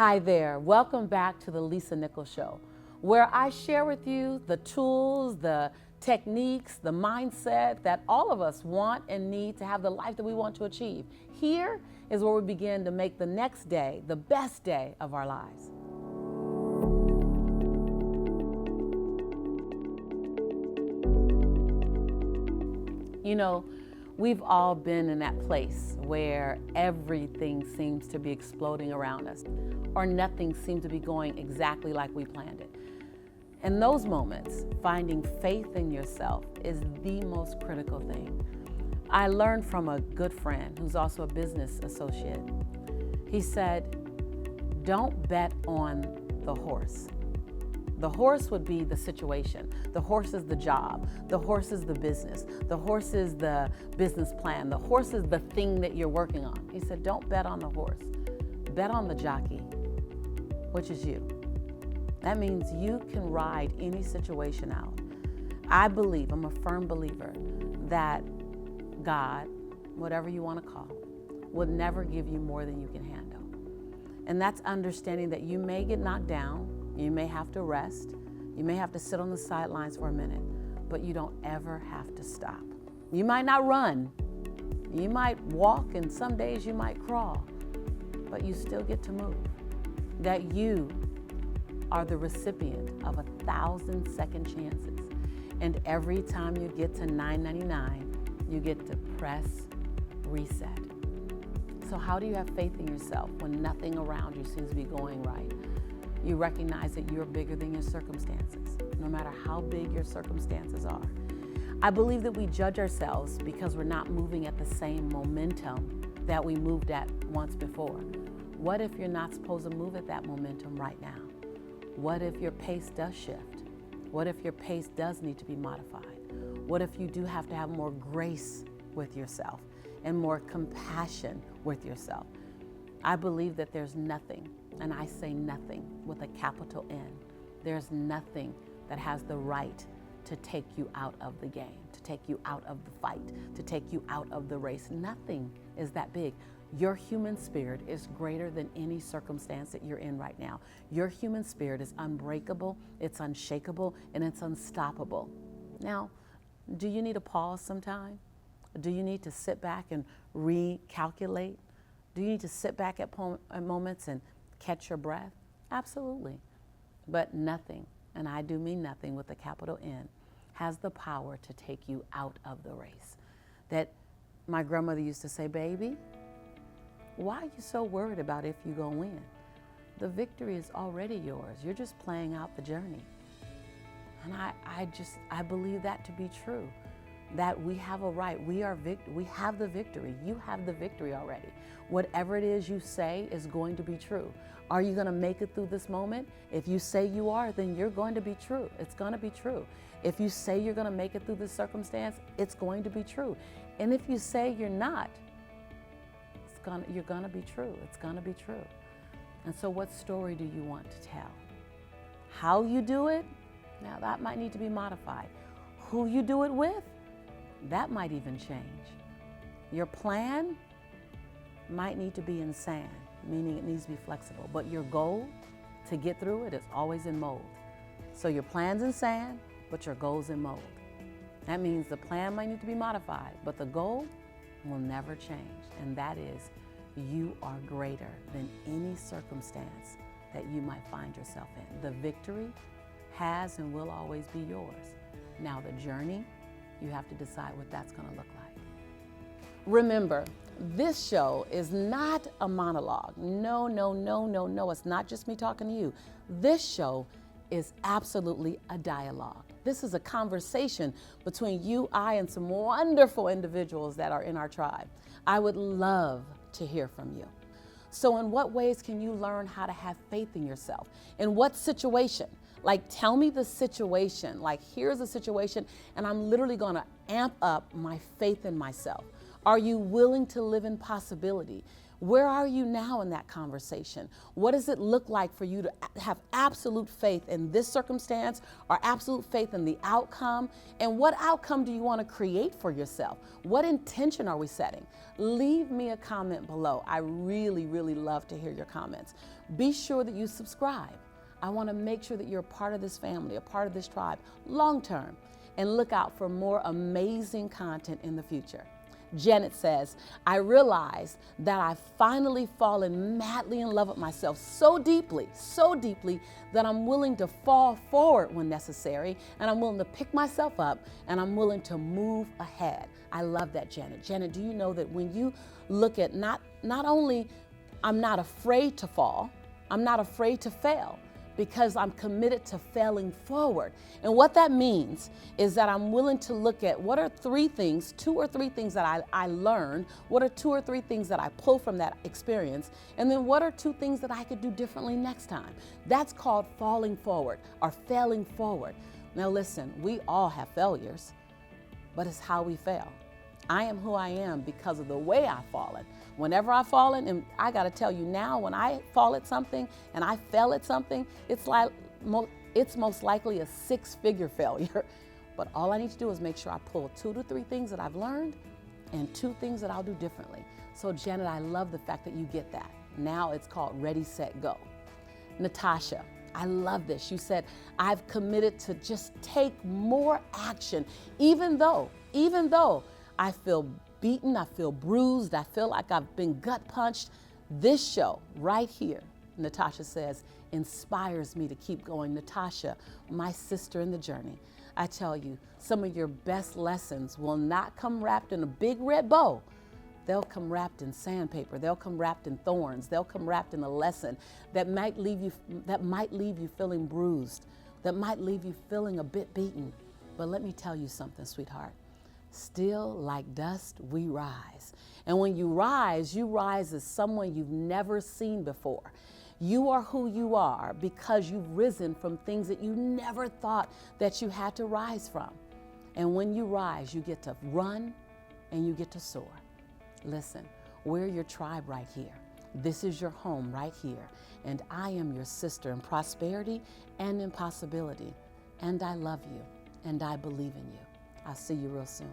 Hi there, welcome back to the Lisa Nichols Show, where I share with you the tools, the techniques, the mindset that all of us want and need to have the life that we want to achieve. Here is where we begin to make the next day the best day of our lives. You know, we've all been in that place where everything seems to be exploding around us, or nothing seems to be going exactly like we planned it. In those moments, finding faith in yourself is the most critical thing. I learned from a good friend who's also a business associate. He said, don't bet on the horse. The horse would be the situation. The horse is the job. The horse is the business. The horse is the business plan. The horse is the thing that you're working on. He said, don't bet on the horse. Bet on the jockey, which is you. That means you can ride any situation out. I believe, I'm a firm believer, that God, whatever you want to call, will never give you more than you can handle. And that's understanding that you may get knocked down, you may have to rest, you may have to sit on the sidelines for a minute, but you don't ever have to stop. You might not run, you might walk, and some days you might crawl, but you still get to move. That you are the recipient of 1,000 second chances. And every time you get to 999, you get to press reset. So how do you have faith in yourself when nothing around you seems to be going right? You recognize that you're bigger than your circumstances, no matter how big your circumstances are. I believe that we judge ourselves because we're not moving at the same momentum that we moved at once before. What if you're not supposed to move at that momentum right now? What if your pace does shift? What if your pace does need to be modified? What if you do have to have more grace with yourself and more compassion with yourself? I believe that there's nothing, and I say nothing with a capital N. There's nothing that has the right to take you out of the game, to take you out of the fight, to take you out of the race. Nothing is that big. Your human spirit is greater than any circumstance that you're in right now. Your human spirit is unbreakable, it's unshakable, and it's unstoppable. Now, do you need a pause sometime? Do you need to sit back and recalculate? Do you need to sit back at moments and catch your breath? Absolutely. But nothing, and I do mean nothing with a capital N, has the power to take you out of the race. That my grandmother used to say, baby, why are you so worried about if you're gonna win? The victory is already yours. You're just playing out the journey. And I believe that to be true. That we have a right, we have the victory. You have the victory already. Whatever it is you say is going to be true. Are you gonna make it through this moment? If you say you are, then you're going to be true. It's gonna be true. If you say you're gonna make it through this circumstance, it's going to be true. And if you say you're not, you're gonna be true. It's gonna be true. And so what story do you want to tell? How you do it? Now that might need to be modified. Who you do it with? That might even change. Your plan might need to be in sand, meaning it needs to be flexible, but your goal to get through it is always in mold. So your plan's in sand, but your goal's in mold. That means the plan might need to be modified, but the goal will never change, and that is you are greater than any circumstance that you might find yourself in. The victory has and will always be yours. Now the journey, you have to decide what that's going to look like. Remember, this show is not a monologue. No, it's not just me talking to you. This show is absolutely a dialogue. This is a conversation between you, I, and some wonderful individuals that are in our tribe. I would love to hear from you. So in what ways can you learn how to have faith in yourself? In what situation? Like, tell me the situation. Like, here's a situation, and I'm literally going to amp up my faith in myself. Are you willing to live in possibility? Where are you now in that conversation? What does it look like for you to have absolute faith in this circumstance or absolute faith in the outcome? And what outcome do you want to create for yourself? What intention are we setting? Leave me a comment below. I really, really love to hear your comments. Be sure that you subscribe. I want to make sure that you're a part of this family, a part of this tribe, long term, and look out for more amazing content in the future. Janet says, I realized that I've finally fallen madly in love with myself so deeply that I'm willing to fall forward when necessary, and I'm willing to pick myself up, and I'm willing to move ahead. I love that, Janet. Janet, do you know that when you look at not only I'm not afraid to fall, I'm not afraid to fail, because I'm committed to failing forward. And what that means is that I'm willing to look at what are two or three things that I learned, what are two or three things that I pull from that experience, and then what are two things that I could do differently next time. That's called falling forward or failing forward. Now listen, we all have failures, but it's how we fail. I am who I am because of the way I've fallen. Whenever I've fallen, and I gotta tell you now, when I fall at something and I fail at something, it's most likely a 6-figure failure. But all I need to do is make sure I pull 2 to 3 things that I've learned and 2 things that I'll do differently. So Janet, I love the fact that you get that. Now it's called Ready, Set, Go. Natasha, I love this. You said, I've committed to just take more action, even though I feel beaten, I feel bruised, I feel like I've been gut punched. This show right here, Natasha says, inspires me to keep going. Natasha, my sister in the journey, I tell you, some of your best lessons will not come wrapped in a big red bow. They'll come wrapped in sandpaper. They'll come wrapped in thorns. They'll come wrapped in a lesson that might leave you feeling bruised, that might leave you feeling a bit beaten. But let me tell you something, sweetheart. Still like dust, we rise. And when you rise as someone you've never seen before. You are who you are because you've risen from things that you never thought that you had to rise from. And when you rise, you get to run and you get to soar. Listen, we're your tribe right here. This is your home right here. And I am your sister in prosperity and in possibility. And I love you and I believe in you. I'll see you real soon.